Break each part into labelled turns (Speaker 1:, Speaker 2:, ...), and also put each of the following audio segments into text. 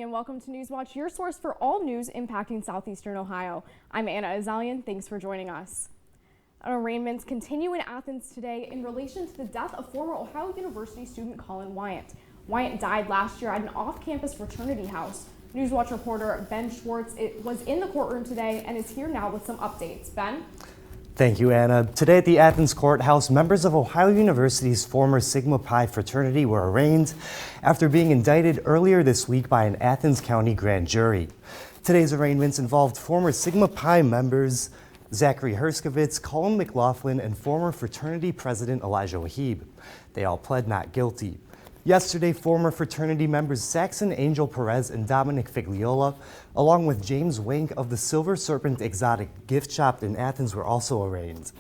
Speaker 1: and welcome to Newswatch, your source for all news impacting southeastern Ohio. I'm Anna Azalian. Thanks for joining us. Arraignments continue in Athens today in relation to the death of former Ohio University student Colin Wyant. Wyant died last year at an off-campus fraternity house. Newswatch reporter Ben Schwartz was in the courtroom today and is here now with some updates. Ben?
Speaker 2: Thank you, Anna. Today at the Athens courthouse, members of Ohio University's former Sigma Pi fraternity were arraigned after being indicted earlier this week by an Athens County grand jury. Today's arraignments involved former Sigma Pi members Zachary Herskovitz, Colin McLaughlin, and former fraternity president Elijah Wahib. They all pled not guilty. Yesterday, former fraternity members Saxon Angel Perez and Dominic Figliola, along with James Wank of the Silver Serpent Exotic Gift Shop in Athens, were also arraigned.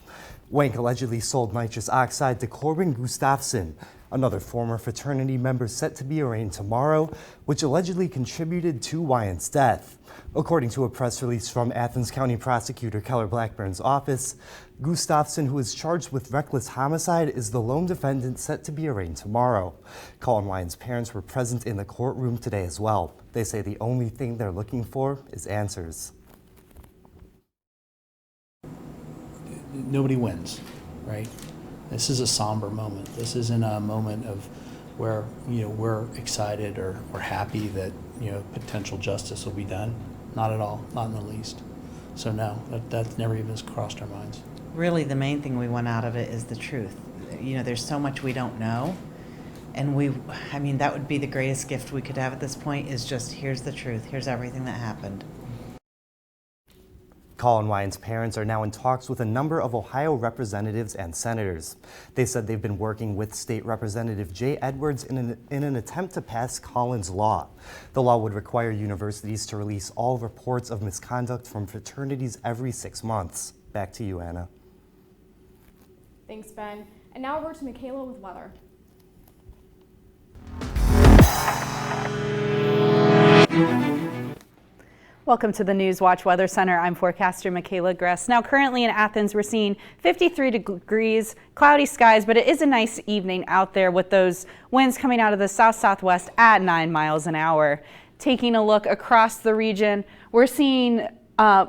Speaker 2: Wank allegedly sold nitrous oxide to Corbin Gustafson, another former fraternity member set to be arraigned tomorrow, which allegedly contributed to Wyant's death. According to a press release from Athens County Prosecutor Keller Blackburn's office, Gustafson, who is charged with reckless homicide, is the lone defendant set to be arraigned tomorrow. Colin Wyant's parents were present in the courtroom today as well. They say the only thing they're looking for is answers.
Speaker 3: Nobody wins, right? This is a somber moment. This isn't a moment of where we're excited or happy that potential justice will be done. Not at all, not in the least. So no, that's never even crossed our minds.
Speaker 4: Really, the main thing we want out of it is the truth. There's so much we don't know, and that would be the greatest gift we could have at this point, is just, here's the truth, here's everything that happened.
Speaker 2: Colin Wyant's parents are now in talks with a number of Ohio representatives and senators. They said they've been working with State Representative Jay Edwards in an attempt to pass Colin's law. The law would require universities to release all reports of misconduct from fraternities every 6 months. Back to you, Anna.
Speaker 1: Thanks, Ben. And now over to Michaela with weather.
Speaker 5: Welcome to the Newswatch Weather Center. I'm forecaster Michaela Gress. Now, currently in Athens, we're seeing 53 degrees, cloudy skies, but it is a nice evening out there with those winds coming out of the south-southwest at 9 miles an hour. Taking a look across the region, we're seeing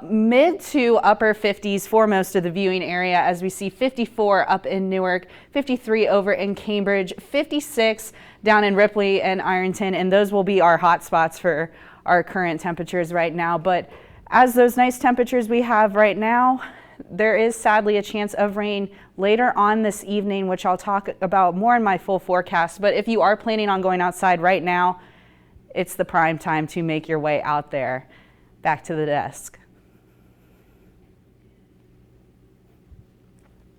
Speaker 5: mid to upper 50s for most of the viewing area, as we see 54 up in Newark, 53 over in Cambridge, 56 down in Ripley and Ironton, and those will be our hot spots for our current temperatures right now. But as those nice temperatures we have right now, there is sadly a chance of rain later on this evening, which I'll talk about more in my full forecast. But if you are planning on going outside right now, it's the prime time to make your way out there. Back to the desk.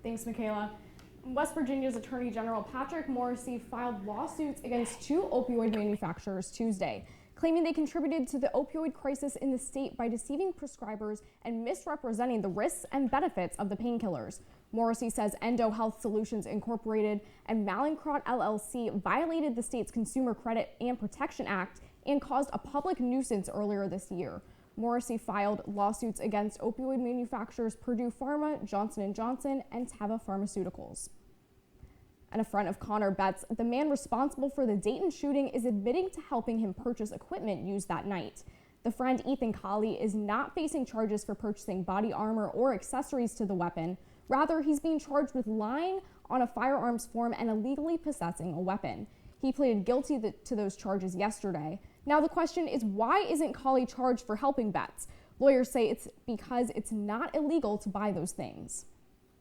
Speaker 1: Thanks, Michaela. West Virginia's Attorney General Patrick Morrisey filed lawsuits against 2 opioid manufacturers Tuesday, claiming they contributed to the opioid crisis in the state by deceiving prescribers and misrepresenting the risks and benefits of the painkillers. Morrisey says Endo Health Solutions Incorporated and Mallinckrodt LLC violated the state's Consumer Credit and Protection Act and caused a public nuisance earlier this year. Morrisey filed lawsuits against opioid manufacturers Purdue Pharma, Johnson & Johnson, and Teva Pharmaceuticals. And a friend of Connor Betts, the man responsible for the Dayton shooting, is admitting to helping him purchase equipment used that night. The friend, Ethan Colley, is not facing charges for purchasing body armor or accessories to the weapon. Rather, he's being charged with lying on a firearms form and illegally possessing a weapon. He pleaded guilty to those charges yesterday. Now the question is, why isn't Colley charged for helping Betts? Lawyers say it's because it's not illegal to buy those things.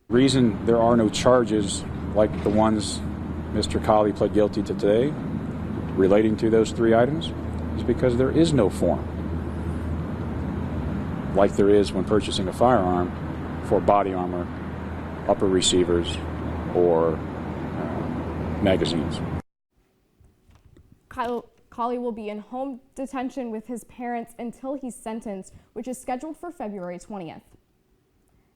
Speaker 6: The reason there are no charges like the ones Mr. Colley pled guilty to today relating to those 3 items is because there is no form like there is when purchasing a firearm for body armor, upper receivers, or magazines.
Speaker 1: Colley will be in home detention with his parents until he's sentenced, which is scheduled for February 20th.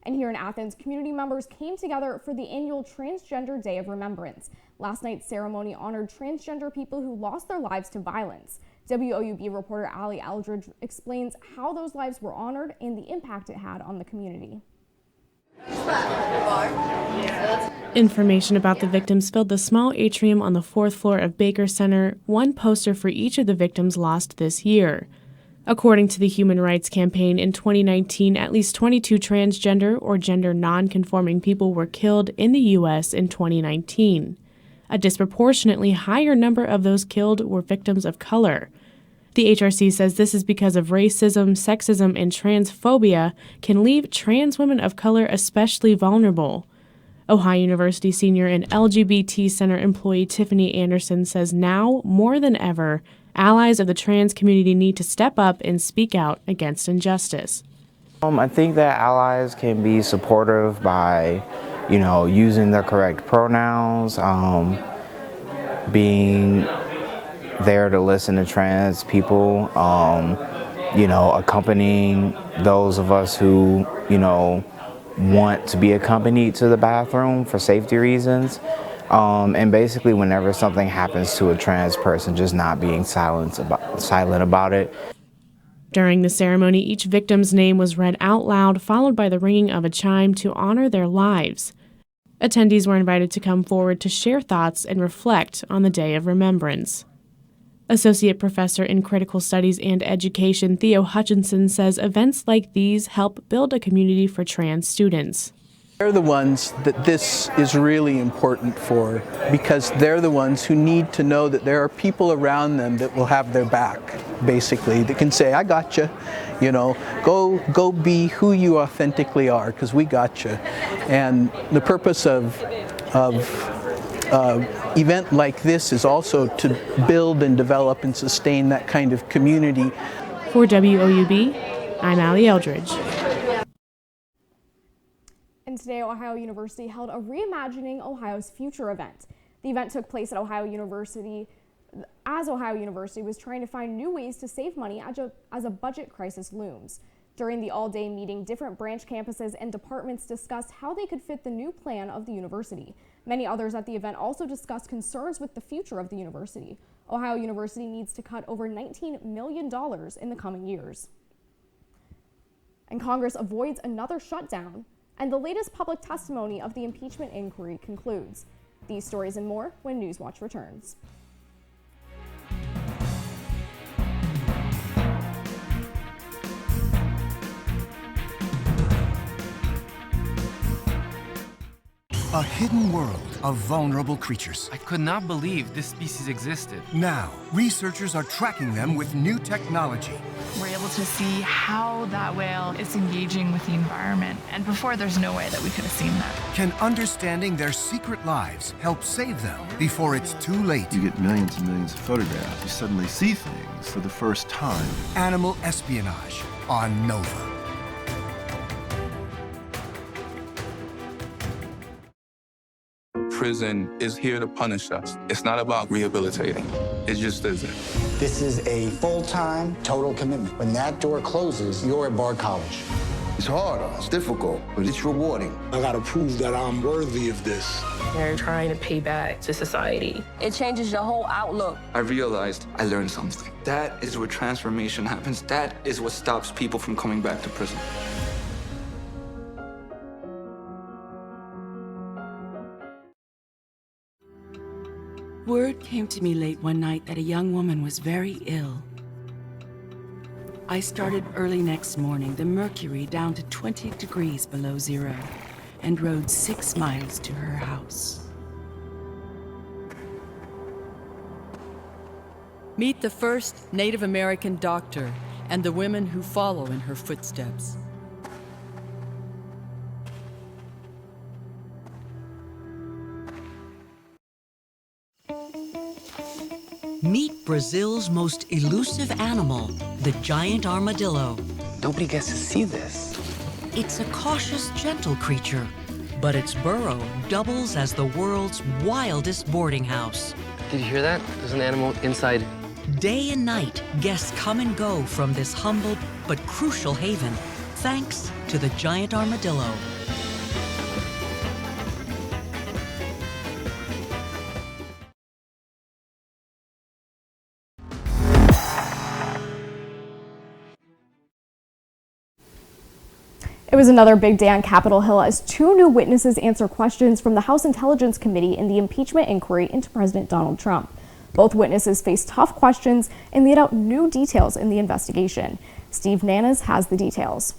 Speaker 1: And here in Athens, community members came together for the annual Transgender Day of Remembrance. Last night's ceremony honored transgender people who lost their lives to violence. WOUB reporter Ali Aldridge explains how those lives were honored and the impact it had on the community.
Speaker 7: Information about the victims filled the small atrium on the 4th floor of Baker Center, one poster for each of the victims lost this year. According to the Human Rights Campaign, in 2019, at least 22 transgender or gender non-conforming people were killed in the U.S. in 2019. A disproportionately higher number of those killed were victims of color. The HRC says this is because of racism, sexism, and transphobia can leave trans women of color especially vulnerable. Ohio University senior and LGBT Center employee Tiffany Anderson says now, more than ever, allies of the trans community need to step up and speak out against injustice.
Speaker 8: I think that allies can be supportive by, using the correct pronouns, being there to listen to trans people, accompanying those of us who, want to be accompanied to the bathroom for safety reasons. And basically whenever something happens to a trans person, just not being silent about it.
Speaker 7: During the ceremony, each victim's name was read out loud, followed by the ringing of a chime to honor their lives. Attendees were invited to come forward to share thoughts and reflect on the Day of Remembrance. Associate Professor in Critical Studies and Education Theo Hutchinson says events like these help build a community for trans students.
Speaker 9: They're the ones that this is really important for, because they're the ones who need to know that there are people around them that will have their back, basically, that can say, I got you, go be who you authentically are, because we got you. And the purpose of event like this is also to build and develop and sustain that kind of community.
Speaker 7: For WOUB, I'm Allie Eldridge.
Speaker 1: And today, Ohio University held a Reimagining Ohio's Future event. The event took place at Ohio University as Ohio University was trying to find new ways to save money as a budget crisis looms. During the all-day meeting, different branch campuses and departments discussed how they could fit the new plan of the university. Many others at the event also discussed concerns with the future of the university. Ohio University needs to cut over $19 million in the coming years. And Congress avoids another shutdown, and the latest public testimony of the impeachment inquiry concludes. These stories and more when Newswatch returns.
Speaker 10: A hidden world of vulnerable creatures.
Speaker 11: I could not believe this species existed.
Speaker 10: Now, researchers are tracking them with new technology.
Speaker 12: We're able to see how that whale is engaging with the environment. And before, there's no way that we could have seen that.
Speaker 10: Can understanding their secret lives help save them before it's too late?
Speaker 13: You get millions and millions of photographs. You suddenly see things for the first time.
Speaker 10: Animal espionage on Nova.
Speaker 14: Prison is here to punish us. It's not about rehabilitating. It just isn't.
Speaker 15: This is a full-time, total commitment. When that door closes, you're at Bard College.
Speaker 16: It's hard, it's difficult, but it's rewarding.
Speaker 17: I gotta prove that I'm worthy of this.
Speaker 18: They're trying to pay back to society.
Speaker 19: It changes your whole outlook.
Speaker 20: I realized I learned something. That is where transformation happens. That is what stops people from coming back to prison.
Speaker 21: Word came to me late one night that a young woman was very ill. I started early next morning, the mercury down to 20 degrees below zero, and rode 6 miles to her house.
Speaker 22: Meet the first Native American doctor and the women who follow in her footsteps.
Speaker 23: Meet Brazil's most elusive animal, the giant armadillo.
Speaker 24: Nobody gets to see this.
Speaker 23: It's a cautious, gentle creature, but its burrow doubles as the world's wildest boarding house.
Speaker 24: Did you hear that? There's an animal inside.
Speaker 23: Day and night, guests come and go from this humble but crucial haven, thanks to the giant armadillo.
Speaker 1: It was another big day on Capitol Hill as two new witnesses answer questions from the House Intelligence Committee in the impeachment inquiry into President Donald Trump. Both witnesses faced tough questions and laid out new details in the investigation. Steve Nanas has the details.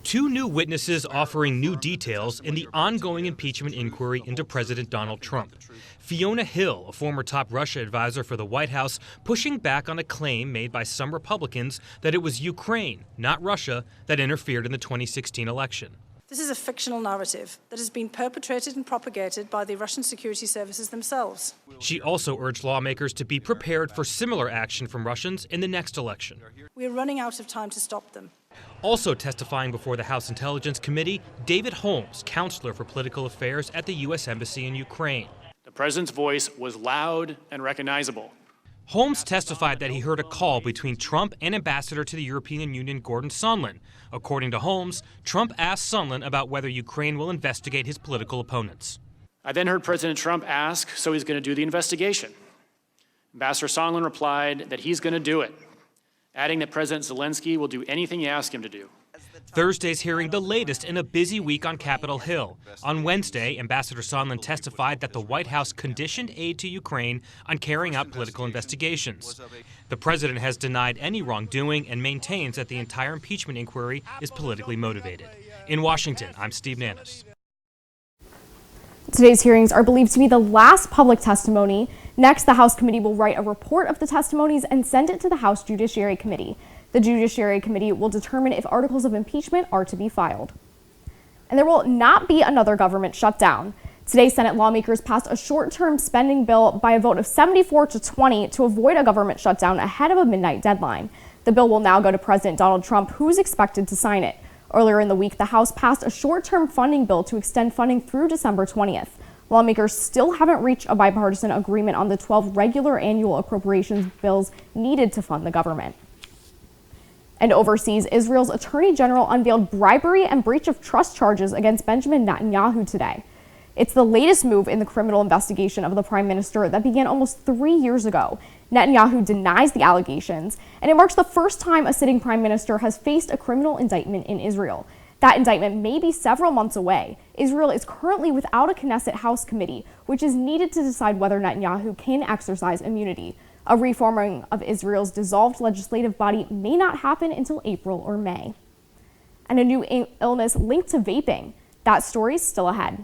Speaker 2: Two new witnesses offering new details in the ongoing impeachment inquiry into President Donald Trump. Fiona Hill, a former top Russia advisor for the White House, pushing back on a claim made by some Republicans that it was Ukraine, not Russia, that interfered in the 2016 election.
Speaker 3: This is a fictional narrative that has been perpetrated and propagated by the Russian security services themselves.
Speaker 2: She also urged lawmakers to be prepared for similar action from Russians in the next election.
Speaker 3: We are running out of time to stop them.
Speaker 2: Also testifying before the House Intelligence Committee, David Holmes, counselor for political affairs at the U.S. Embassy in Ukraine.
Speaker 4: The president's voice was loud and recognizable.
Speaker 2: Holmes testified that he heard a call between Trump and Ambassador to the European Union Gordon Sondland. According to Holmes, Trump asked Sondland about whether Ukraine will investigate his political opponents.
Speaker 4: I then heard President Trump ask, so he's going to do the investigation. Ambassador Sondland replied that he's going to do it, adding that President Zelensky will do anything you ask him to do.
Speaker 2: Thursday's hearing the latest in a busy week on Capitol Hill. On Wednesday, Ambassador Sondland testified that the White House conditioned aid to Ukraine on carrying out political investigations. The president has denied any wrongdoing and maintains that the entire impeachment inquiry is politically motivated. In Washington, I'm Steve Nanas.
Speaker 1: Today's hearings are believed to be the last public testimony. Next, the House committee will write a report of the testimonies and send it to the House Judiciary Committee. The Judiciary Committee will determine if articles of impeachment are to be filed. And there will not be another government shutdown. Today, Senate lawmakers passed a short-term spending bill by a vote of 74-20 to avoid a government shutdown ahead of a midnight deadline. The bill will now go to President Donald Trump, who's expected to sign it. Earlier in the week, the House passed a short-term funding bill to extend funding through December 20th. Lawmakers still haven't reached a bipartisan agreement on the 12 regular annual appropriations bills needed to fund the government. And overseas, Israel's Attorney General unveiled bribery and breach of trust charges against Benjamin Netanyahu today. It's the latest move in the criminal investigation of the prime minister that began almost 3 years ago. Netanyahu denies the allegations, and it marks the first time a sitting prime minister has faced a criminal indictment in Israel. That indictment may be several months away. Israel is currently without a Knesset House committee, which is needed to decide whether Netanyahu can exercise immunity. A reforming of Israel's dissolved legislative body may not happen until April or May. And a new illness linked to vaping. That story's still ahead.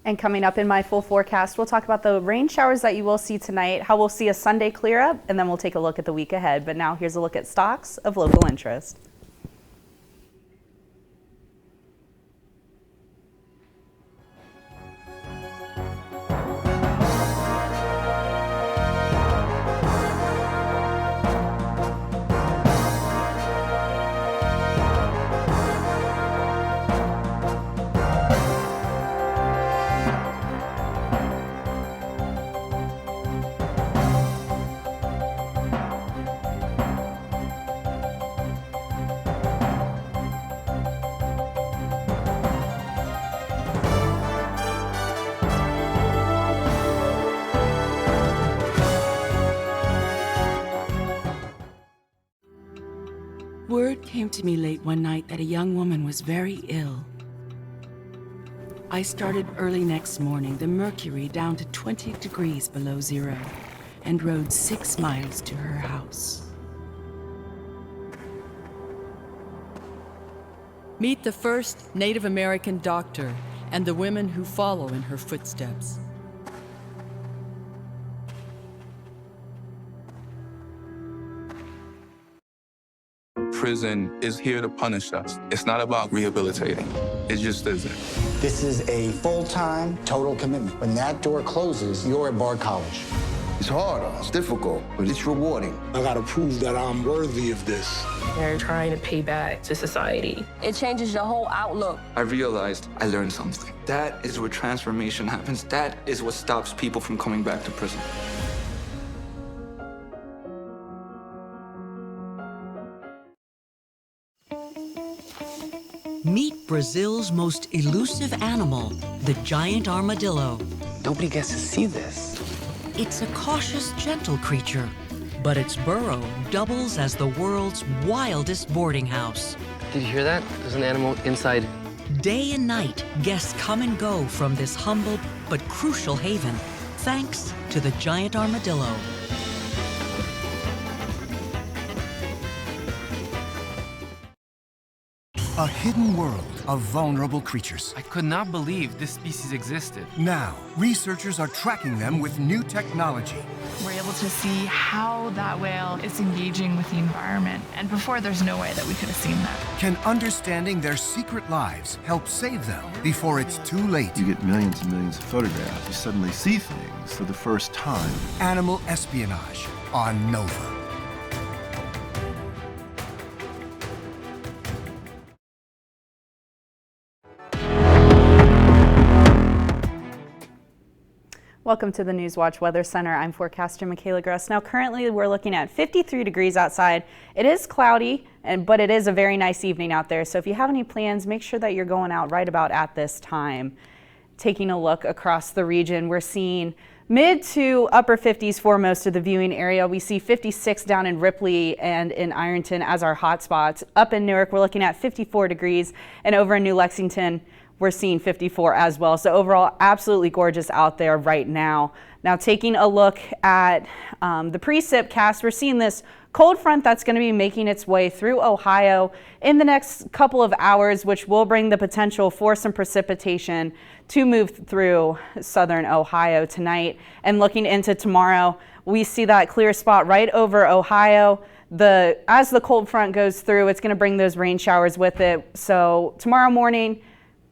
Speaker 5: And coming up in my full forecast, we'll talk about the rain showers that you will see tonight, how we'll see a Sunday clear up, and then we'll take a look at the week ahead. But now here's a look at stocks of local interest.
Speaker 21: Word came to me late one night that a young woman was very ill. I started early next morning, the mercury down to 20 degrees below zero, and rode 6 miles to her house. Meet the first Native American doctor and the women who follow in her footsteps.
Speaker 14: Prison is here to punish us. It's not about rehabilitating. It just isn't.
Speaker 15: This is a full-time, total commitment. When that door closes, you're at Bar College.
Speaker 16: It's hard, it's difficult, but it's rewarding.
Speaker 17: I gotta prove that I'm worthy of this.
Speaker 18: They're trying to pay back to society.
Speaker 19: It changes your whole outlook.
Speaker 20: I realized I learned something. That is where transformation happens. That is what stops people from coming back to prison.
Speaker 23: Meet Brazil's most elusive animal, the giant armadillo.
Speaker 24: Nobody gets to see this.
Speaker 23: It's a cautious, gentle creature, but its burrow doubles as the world's wildest boarding house.
Speaker 24: Did you hear that? There's an animal inside.
Speaker 23: Day and night, guests come and go from this humble but crucial haven, thanks to the Giant Armadillo.
Speaker 10: A hidden world of vulnerable creatures.
Speaker 11: I could not believe this species existed.
Speaker 10: Now, researchers are tracking them with new technology.
Speaker 12: We're able to see how that whale is engaging with the environment. And before, there's no way that we could have seen that.
Speaker 10: Can understanding their secret lives help save them before it's too late?
Speaker 13: You get millions and millions of photographs. You suddenly see things for the first time.
Speaker 10: Animal espionage on Nova.
Speaker 5: Welcome to the Newswatch Weather Center. I'm forecaster Michaela Gross. Now currently we're looking at 53 degrees outside. It is cloudy, but it is a very nice evening out there. So if you have any plans, make sure that you're going out right about at this time. Taking a look across the region, we're seeing mid to upper 50s for most of the viewing area. We see 56 down in Ripley and in Ironton as our hot spots. Up in Newark, we're looking at 54 degrees, and over in New Lexington, we're seeing 54 as well. So overall, absolutely gorgeous out there right now. Now taking a look at the Precip Cast, we're seeing this cold front that's going to be making its way through Ohio in the next couple of hours, which will bring the potential for some precipitation to move through southern Ohio tonight. And looking into tomorrow, we see that clear spot right over Ohio. As the cold front goes through, it's going to bring those rain showers with it. So tomorrow morning,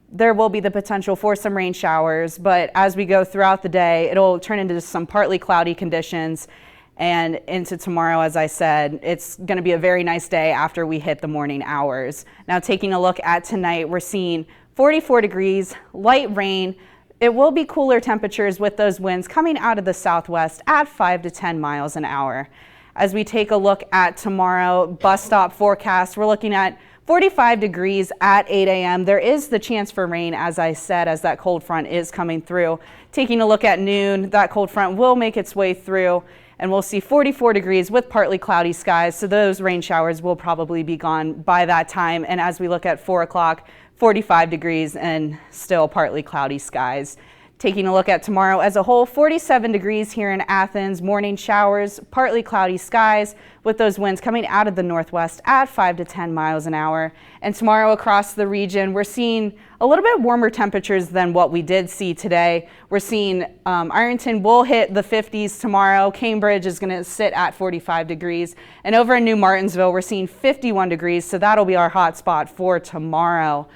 Speaker 5: there will be the potential for some rain showers, but as we go throughout the day, it'll turn into some partly cloudy conditions. And into tomorrow, as I said, it's going to be a very nice day after we hit the morning hours. Now taking a look at tonight, we're seeing 44 degrees, light rain. It will be cooler temperatures with those winds coming out of the southwest at 5 to 10 miles an hour. As we take a look at tomorrow, bus stop forecast, we're looking at 45 degrees at 8 a.m. There is the chance for rain, as I said, as that cold front is coming through. Taking a look at noon, that cold front will make its way through, and we'll see 44 degrees with partly cloudy skies. So those rain showers will probably be gone by that time. And as we look at 4 o'clock, 45 degrees and still partly cloudy skies. Taking a look at tomorrow as a whole, 47 degrees here in Athens, morning showers, partly cloudy skies with those winds coming out of the northwest at 5 to 10 miles an hour. And tomorrow across the region, we're seeing a little bit warmer temperatures than what we did see today. We're seeing Ironton will hit the 50s tomorrow. Cambridge is going to sit at 45 degrees. And over in New Martinsville, we're seeing 51 degrees. So that'll be our hot spot for tomorrow.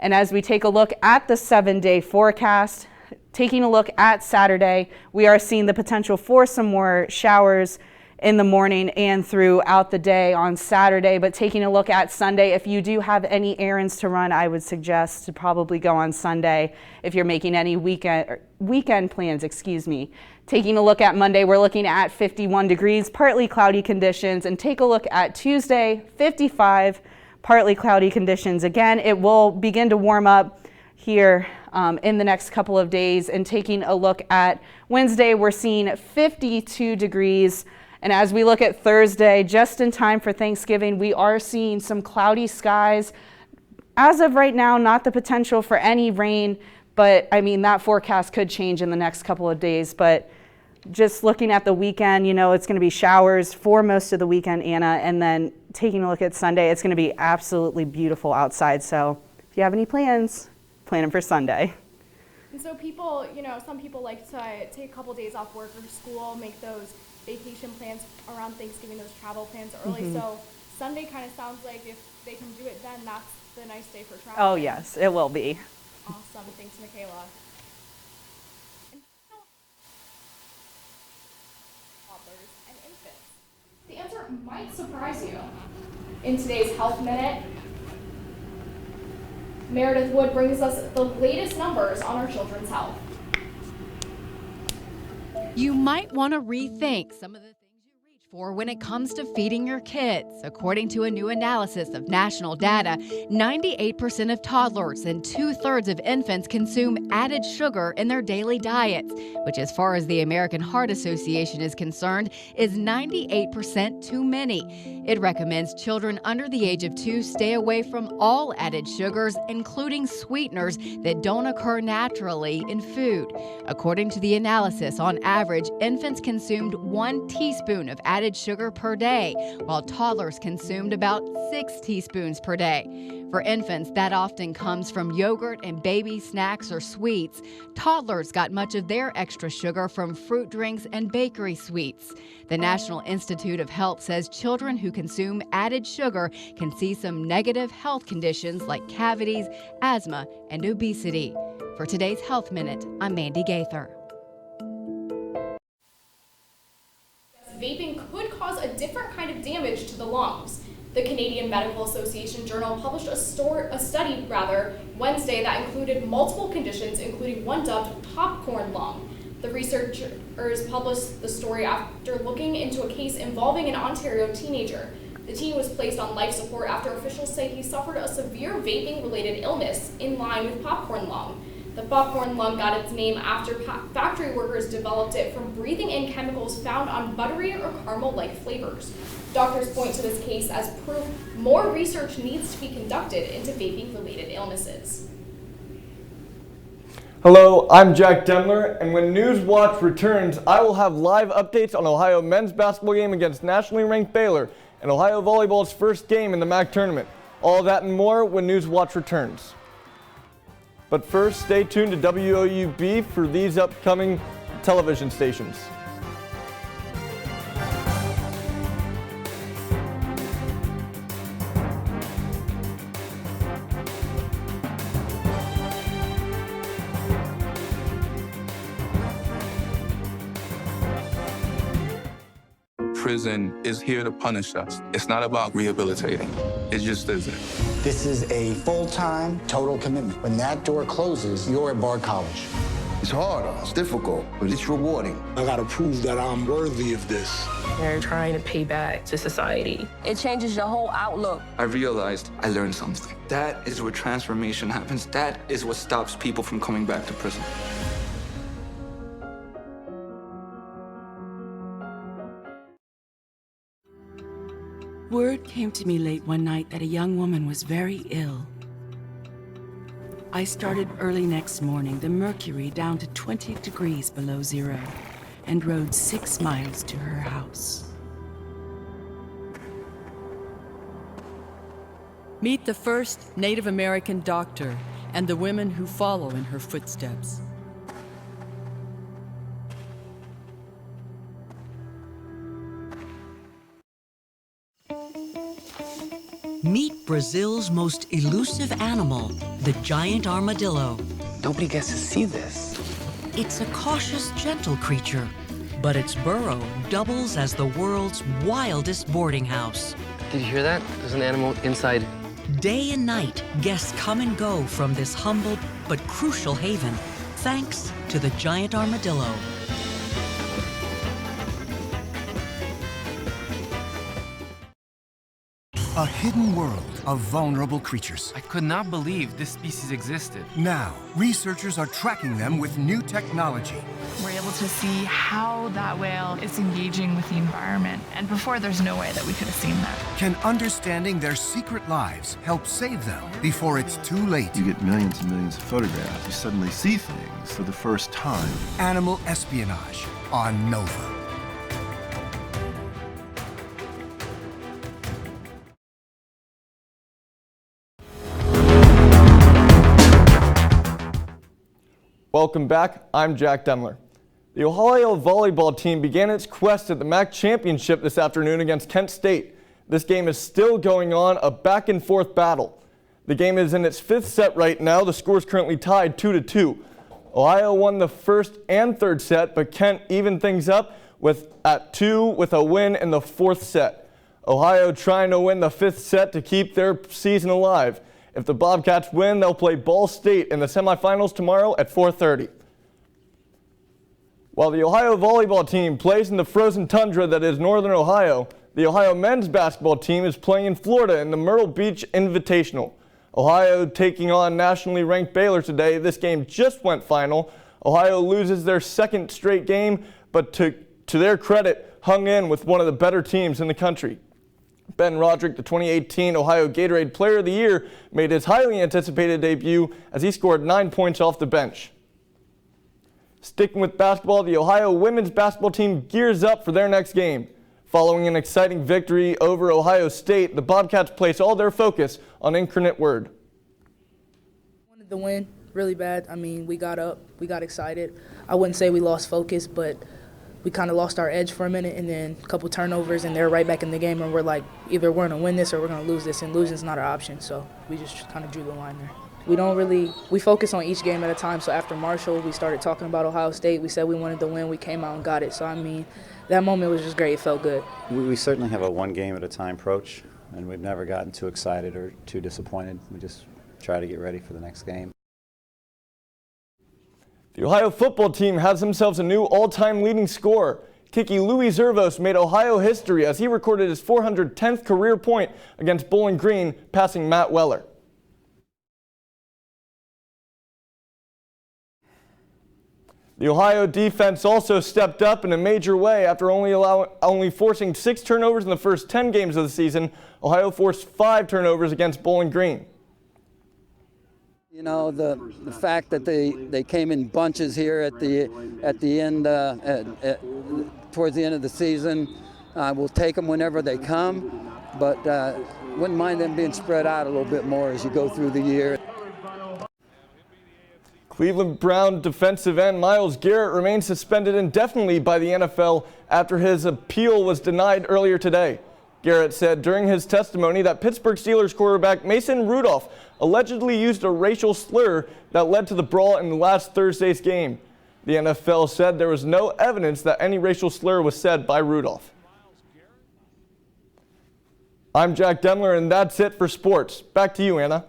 Speaker 5: And as we take a look at the 7-day forecast, taking a look at Saturday, we are seeing the potential for some more showers in the morning and throughout the day on Saturday. But taking a look at Sunday, if you do have any errands to run, I would suggest to probably go on Sunday if you're making any weekend plans, Taking a look at Monday, we're looking at 51 degrees, partly cloudy conditions. And take a look at Tuesday, 55, partly cloudy conditions. Again, it will begin to warm up here in the next couple of days. And taking a look at Wednesday, we're seeing 52 degrees. And as we look at Thursday, just in time for Thanksgiving, we are seeing some cloudy skies. As of right now, not the potential for any rain, but I mean, that forecast could change in the next couple of days. But just looking at the weekend, it's going to be showers for most of the weekend, Anna. And then taking a look at Sunday, it's going to be absolutely beautiful outside. So if you have any plans, plan them for Sunday.
Speaker 1: And so people, some people like to take a couple days off work or school, make those vacation plans around Thanksgiving, those travel plans early. Mm-hmm. So Sunday kind of sounds like if they can do it then, that's the nice day for travel.
Speaker 5: Oh yes, it will be.
Speaker 1: Awesome. Thanks, Michaela. Toddlers and infants. The answer might surprise you. In today's Health Minute, Meredith Wood brings us the latest numbers on our children's health.
Speaker 22: You might want to rethink some of the things you reach
Speaker 6: for when it comes to feeding your kids. According to a new analysis of national data, 98% of toddlers and 2/3 of infants consume added sugar in their daily diets, which, as far as the American Heart Association is concerned, is 98% too many. It recommends children under the age of 2 stay away from all added sugars, including sweeteners that don't occur naturally in food. According to the analysis, on average, infants consumed 1 teaspoon of added sugar per day, while toddlers consumed about 6 teaspoons per day. For infants, that often comes from yogurt and baby snacks or sweets. Toddlers got much of their extra sugar from fruit drinks and bakery sweets. The National Institute of Health says children who consume added sugar can see some negative health conditions like cavities, asthma, and obesity. For today's Health Minute, I'm Mandy Gaither.
Speaker 1: Vaping could cause a different kind of damage to the lungs. The Canadian Medical Association Journal published a study Wednesday that included multiple conditions, including one dubbed popcorn lung. The researchers published the story after looking into a case involving an Ontario teenager. The teen was placed on life support after officials say he suffered a severe vaping-related illness in line with popcorn lung. The popcorn lung got its name after factory workers developed it from breathing in chemicals found on buttery or caramel-like flavors. Doctors point to this case as proof more research needs to be conducted into vaping-related illnesses.
Speaker 7: Hello, I'm Jack Demler, and when Newswatch returns, I will have live updates on Ohio men's basketball game against nationally ranked Baylor and Ohio volleyball's first game in the MAC tournament. All that and more when Newswatch returns. But first, stay tuned to WOUB for these upcoming television stations.
Speaker 14: Prison is here to punish us. It's not about rehabilitating. It just isn't.
Speaker 15: This is a full-time, total commitment. When that door closes, you're at Bard College.
Speaker 16: It's hard, it's difficult, but it's rewarding.
Speaker 17: I gotta prove that I'm worthy of this.
Speaker 18: They're trying to pay back to society.
Speaker 19: It changes your whole outlook.
Speaker 20: I realized I learned something. That is where transformation happens. That is what stops people from coming back to prison.
Speaker 21: Word came to me late one night that a young woman was very ill. I started early next morning, the mercury down to 20 degrees below zero, and rode 6 miles to her house.
Speaker 22: Meet the first Native American doctor and the women who follow in her footsteps.
Speaker 23: Meet Brazil's most elusive animal, the giant armadillo.
Speaker 24: Nobody gets to see this.
Speaker 23: It's a cautious, gentle creature, but its burrow doubles as the world's wildest boarding house.
Speaker 24: Did you hear that? There's an animal inside.
Speaker 23: Day and night, guests come and go from this humble but crucial haven, thanks to the giant armadillo.
Speaker 10: A hidden world of vulnerable creatures.
Speaker 11: I could not believe this species existed.
Speaker 10: Now, researchers are tracking them with new technology.
Speaker 12: We're able to see how that whale is engaging with the environment. And before, there's no way that we could have seen that.
Speaker 10: Can understanding their secret lives help save them before it's too late?
Speaker 13: You get millions and millions of photographs. You suddenly see things for the first time.
Speaker 10: Animal espionage on Nova.
Speaker 7: Welcome back, I'm Jack Demler. The Ohio volleyball team began its quest at the MAC championship this afternoon against Kent State. This game is still going on, a back and forth battle. The game is in its 5th set right now. The score is currently tied 2-2. Ohio won the 1st and 3rd set, but Kent evened things up at 2 with a win in the 4th set. Ohio trying to win the 5th set to keep their season alive. If the Bobcats win, they'll play Ball State in the semifinals tomorrow at 4:30. While the Ohio volleyball team plays in the frozen tundra that is Northern Ohio, the Ohio men's basketball team is playing in Florida in the Myrtle Beach Invitational. Ohio taking on nationally ranked Baylor today. This game just went final. Ohio loses their second straight game, but to their credit, hung in with one of the better teams in the country. Ben Roderick, the 2018 Ohio Gatorade Player of the Year, made his highly anticipated debut as he scored 9 points off the bench. Sticking with basketball, the Ohio women's basketball team gears up for their next game. Following an exciting victory over Ohio State, the Bobcats place all their focus on Incarnate Word.
Speaker 3: Wanted to win really bad. I mean, we got up, we got excited. I wouldn't say we lost focus, but we kind of lost our edge for a minute, and then a couple turnovers, and they're right back in the game, and we're like, either we're going to win this or we're going to lose this, and losing is not our option, so we just kind of drew the line there. We focus on each game at a time, so after Marshall, we started talking about Ohio State. We said we wanted to win. We came out and got it, so I mean, that moment was just great. It felt good.
Speaker 4: We certainly have a one-game-at-a-time approach, and we've never gotten too excited or too disappointed. We just try to get ready for the next game.
Speaker 7: The Ohio football team has themselves a new all-time leading scorer. Kicker Louis Zervos made Ohio history as he recorded his 410th career point against Bowling Green, passing Matt Weller. The Ohio defense also stepped up in a major way after only forcing 6 turnovers in the first 10 games of the season. Ohio forced 5 turnovers against Bowling Green.
Speaker 8: You know, the fact that they came in bunches here at the end, towards the end of the season, we'll take them whenever they come, but wouldn't mind them being spread out a little bit more as you go through the year.
Speaker 7: Cleveland Brown defensive end Myles Garrett remains suspended indefinitely by the NFL after his appeal was denied earlier today. Garrett said during his testimony that Pittsburgh Steelers quarterback Mason Rudolph allegedly used a racial slur that led to the brawl in last Thursday's game. The NFL said there was no evidence that any racial slur was said by Rudolph. I'm Jack Demler, and that's it for sports. Back to you, Anna.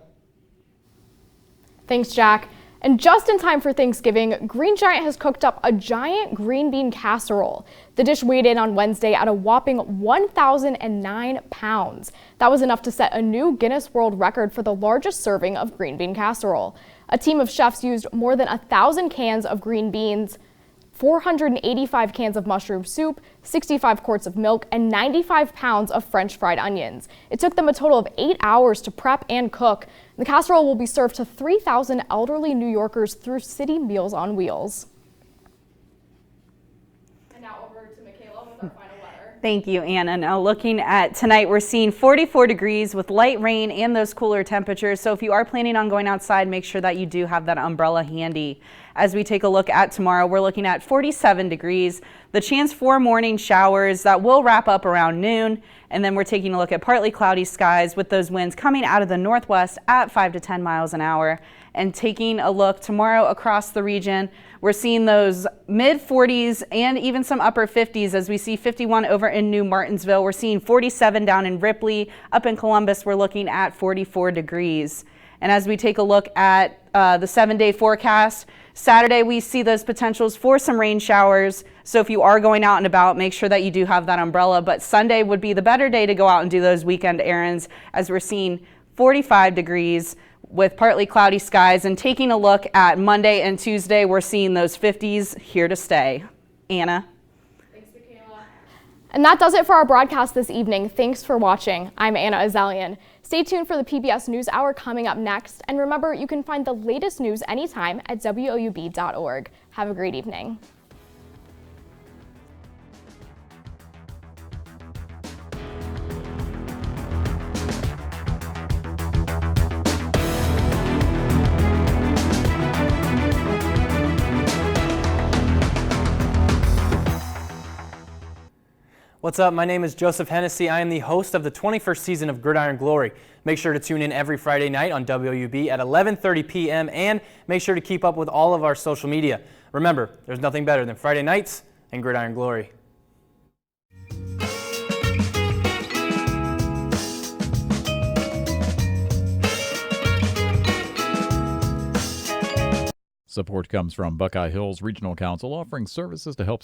Speaker 1: Thanks, Jack. And just in time for Thanksgiving, Green Giant has cooked up a giant green bean casserole. The dish weighed in on Wednesday at a whopping 1,009 pounds. That was enough to set a new Guinness World Record for the largest serving of green bean casserole. A team of chefs used more than 1,000 cans of green beans, 485 cans of mushroom soup, 65 quarts of milk, and 95 pounds of French fried onions. It took them a total of 8 hours to prep and cook. The casserole will be served to 3,000 elderly New Yorkers through City Meals on Wheels. And now over to Michaela with our final weather.
Speaker 5: Thank you, Anna. Now looking at tonight, we're seeing 44 degrees with light rain and those cooler temperatures. So if you are planning on going outside, make sure that you do have that umbrella handy. As we take a look at tomorrow, we're looking at 47 degrees, the chance for morning showers that will wrap up around noon. And then we're taking a look at partly cloudy skies with those winds coming out of the northwest at 5 to 10 miles an hour. And taking a look tomorrow across the region, we're seeing those mid 40s and even some upper 50s as we see 51 over in New Martinsville. We're seeing 47 down in Ripley. Up in Columbus, we're looking at 44 degrees. And as we take a look at the 7-day forecast, Saturday we see those potentials for some rain showers. So if you are going out and about, make sure that you do have that umbrella. But Sunday would be the better day to go out and do those weekend errands as we're seeing 45 degrees with partly cloudy skies. And taking a look at Monday and Tuesday, we're seeing those 50s here to stay. Anna.
Speaker 1: Thanks, Michaela. And that does it for our broadcast this evening. Thanks for watching. I'm Anna Azalian. Stay tuned for the PBS News Hour coming up next. And remember, you can find the latest news anytime at WOUB.org. Have a great evening.
Speaker 9: What's up? My name is Joseph Hennessy. I am the host of the 21st season of Gridiron Glory. Make sure to tune in every Friday night on WOUB at 11:30 p.m. and make sure to keep up with all of our social media. Remember, there's nothing better than Friday nights and Gridiron Glory.
Speaker 2: Support comes from Buckeye Hills Regional Council, offering services to help